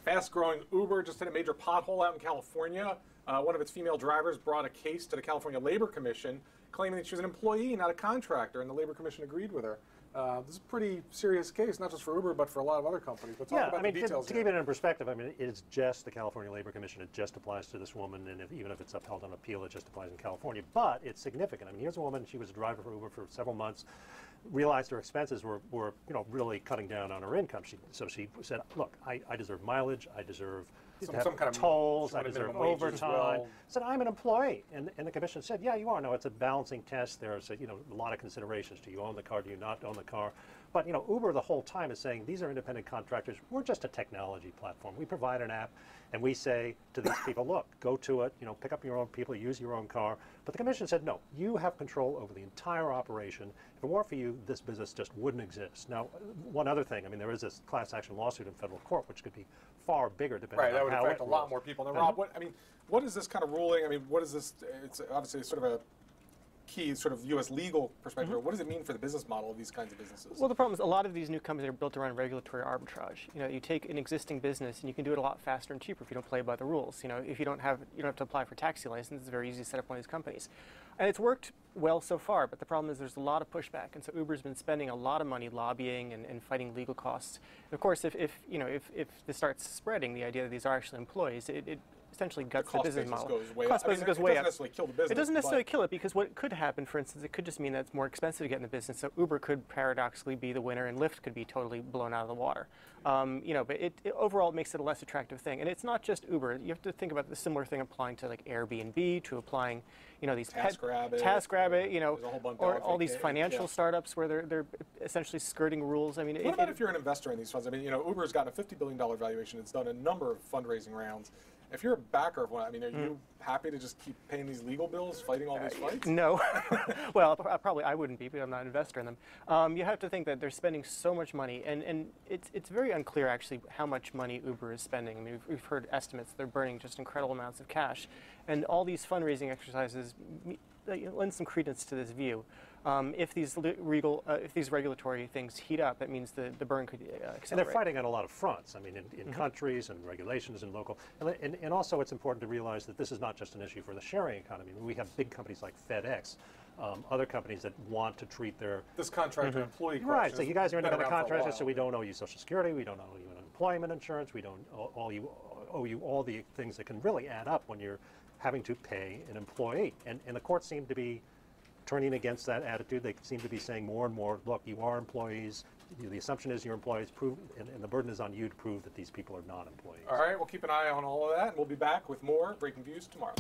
Fast-growing Uber just hit a major pothole out in California. One of its female drivers brought a case to the California Labor Commission claiming that she was an employee, not a contractor, and the Labor Commission agreed with her. This is a pretty serious case, not just for Uber, but for a lot of other companies. But talk about the details to keep it in perspective, I mean, it's just the California Labor Commission. It just applies to this woman, and even if it's upheld on appeal, it just applies in California. But it's significant. I mean, here's a woman, she was a driver for Uber for several months, realized her expenses were really cutting down on her income. So she said, look, I deserve mileage, I deserve some kind of tolls, I deserve overtime. Well. Said, I'm an employee. And the commission said, yeah, you are. No, it's a balancing test. There's a lot of considerations. Do you own the car? Do you not own the car? But Uber the whole time is saying these are independent contractors. We're just a technology platform. We provide an app, and we say to these people, look, go to it, pick up your own people, use your own car. But the commission said, no, you have control over the entire operation. If it weren't for you, this business just wouldn't exist. Now, one other thing, I mean, there is this class action lawsuit in federal court, which could be far bigger depending on how it Right, that would affect a lot more people. Now, Rob, what is this kind of ruling? I mean, what is this? It's obviously sort of a key sort of U.S. legal perspective. What does it mean for the business model of these kinds of businesses? Well, the problem is a lot of these new companies are built around regulatory arbitrage. You take an existing business and you can do it a lot faster and cheaper if you don't play by the rules. If you don't have to apply for taxi license. It's very easy to set up one of these companies, and it's worked well so far. But the problem is there's a lot of pushback, and so Uber's been spending a lot of money lobbying and fighting legal costs. And of course, if this starts spreading, the idea that these are actually employees, it essentially guts the business model. Cost basis goes way up. It doesn't necessarily kill the business. It doesn't necessarily kill it, because what could happen, for instance, it could just mean that it's more expensive to get in the business. So Uber could paradoxically be the winner, and Lyft could be totally blown out of the water. But it overall makes it a less attractive thing. And it's not just Uber. You have to think about the similar thing applying to like Airbnb, to applying, these TaskRabbit, or all these financial startups where they're essentially skirting rules. I mean, what about if you're an investor in these funds? I mean, Uber's gotten a $50 billion valuation. It's done a number of fundraising rounds. If you're a backer of one, I mean, are you happy to just keep paying these legal bills, fighting all these fights? No. Well, probably I wouldn't be, but I'm not an investor in them. You have to think that they're spending so much money, and it's very unclear actually how much money Uber is spending. I mean, we've heard estimates. They're burning just incredible amounts of cash, and all these fundraising exercises lend some credence to this view. If these regulatory things heat up, that means the burn could accelerate. And they're fighting on a lot of fronts. I mean, in countries and regulations and local. And also it's important to realize that this is not just an issue for the sharing economy. I mean, we have big companies like FedEx, other companies that want to treat their... This contractor employee question. Right, so you guys are independent contractors, so we don't owe you Social Security, we don't owe you unemployment insurance, we don't owe you all the things that can really add up when you're having to pay an employee. And the courts seem to be turning against that attitude. They seem to be saying more and more, look, you are employees. The assumption is you're employees, and the burden is on you to prove that these people are not employees. All right, we'll keep an eye on all of that, and we'll be back with more Breaking Views tomorrow.